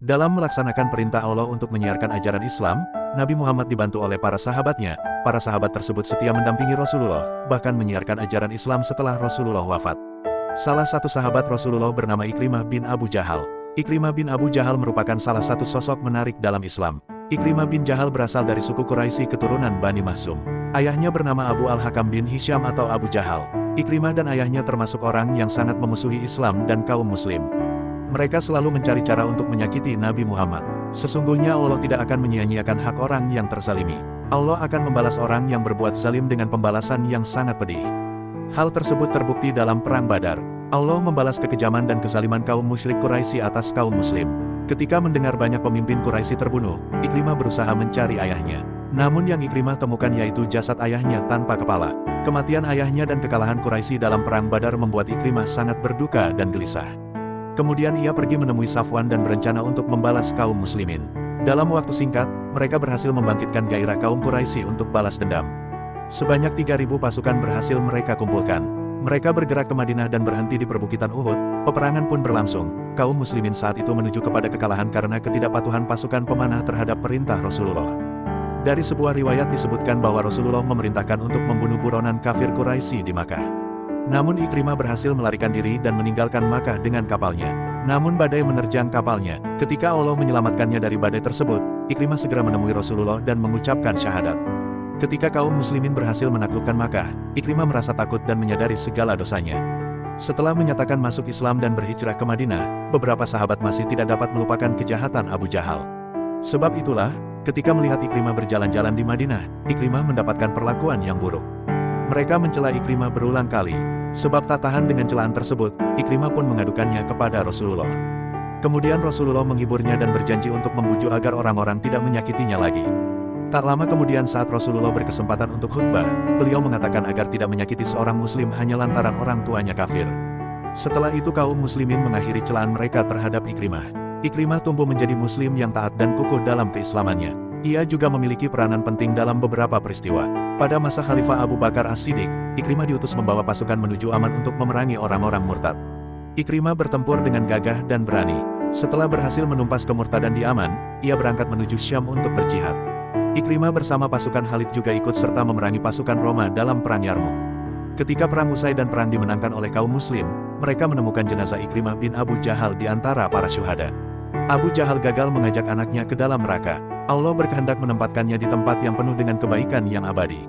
Dalam melaksanakan perintah Allah untuk menyiarkan ajaran Islam, Nabi Muhammad dibantu oleh para sahabatnya. Para sahabat tersebut setia mendampingi Rasulullah, bahkan menyiarkan ajaran Islam setelah Rasulullah wafat. Salah satu sahabat Rasulullah bernama Ikrimah bin Abu Jahal. Ikrimah bin Abu Jahal merupakan salah satu sosok menarik dalam Islam. Ikrimah bin Jahal berasal dari suku Quraisy keturunan Bani Mahzum. Ayahnya bernama Abu Al-Hakam bin Hisham atau Abu Jahal. Ikrimah dan ayahnya termasuk orang yang sangat memusuhi Islam dan kaum muslim. Mereka selalu mencari cara untuk menyakiti Nabi Muhammad. Sesungguhnya Allah tidak akan menyia-nyiakan hak orang yang terzalimi. Allah akan membalas orang yang berbuat zalim dengan pembalasan yang sangat pedih. Hal tersebut terbukti dalam Perang Badar. Allah membalas kekejaman dan kezaliman kaum musyrik Quraisy atas kaum muslim. Ketika mendengar banyak pemimpin Quraisy terbunuh, Ikrimah berusaha mencari ayahnya. Namun yang Ikrimah temukan yaitu jasad ayahnya tanpa kepala. Kematian ayahnya dan kekalahan Quraisy dalam Perang Badar membuat Ikrimah sangat berduka dan gelisah. Kemudian ia pergi menemui Safwan dan berencana untuk membalas kaum muslimin. Dalam waktu singkat, mereka berhasil membangkitkan gairah kaum Quraisy untuk balas dendam. Sebanyak 3.000 pasukan berhasil mereka kumpulkan. Mereka bergerak ke Madinah dan berhenti di perbukitan Uhud. Peperangan pun berlangsung. Kaum muslimin saat itu menuju kepada kekalahan karena ketidakpatuhan pasukan pemanah terhadap perintah Rasulullah. Dari sebuah riwayat disebutkan bahwa Rasulullah memerintahkan untuk membunuh buronan kafir Quraisy di Makkah. Namun Ikrimah berhasil melarikan diri dan meninggalkan Makkah dengan kapalnya. Namun badai menerjang kapalnya. Ketika Allah menyelamatkannya dari badai tersebut, Ikrimah segera menemui Rasulullah dan mengucapkan syahadat. Ketika kaum muslimin berhasil menaklukkan Makkah, Ikrimah merasa takut dan menyadari segala dosanya. Setelah menyatakan masuk Islam dan berhijrah ke Madinah, beberapa sahabat masih tidak dapat melupakan kejahatan Abu Jahal. Sebab itulah, ketika melihat Ikrimah berjalan-jalan di Madinah, Ikrimah mendapatkan perlakuan yang buruk. Mereka mencela Ikrimah berulang kali. Sebab tak tahan dengan celaan tersebut, Ikrimah pun mengadukannya kepada Rasulullah. Kemudian Rasulullah menghiburnya dan berjanji untuk membujuk agar orang-orang tidak menyakitinya lagi. Tak lama kemudian saat Rasulullah berkesempatan untuk khutbah, beliau mengatakan agar tidak menyakiti seorang muslim hanya lantaran orang tuanya kafir. Setelah itu kaum muslimin mengakhiri celaan mereka terhadap Ikrimah. Ikrimah tumbuh menjadi muslim yang taat dan kukuh dalam keislamannya. Ia juga memiliki peranan penting dalam beberapa peristiwa. Pada masa Khalifah Abu Bakar As-Siddiq, Ikrimah diutus membawa pasukan menuju Yaman untuk memerangi orang-orang murtad. Ikrimah bertempur dengan gagah dan berani. Setelah berhasil menumpas kemurtadan di Yaman, ia berangkat menuju Syam untuk berjihad. Ikrimah bersama pasukan Khalid juga ikut serta memerangi pasukan Roma dalam Perang Yarmouk. Ketika perang usai dan perang dimenangkan oleh kaum muslim, mereka menemukan jenazah Ikrimah bin Abu Jahal di antara para syuhada. Abu Jahal gagal mengajak anaknya ke dalam neraka. Allah berkehendak menempatkannya di tempat yang penuh dengan kebaikan yang abadi.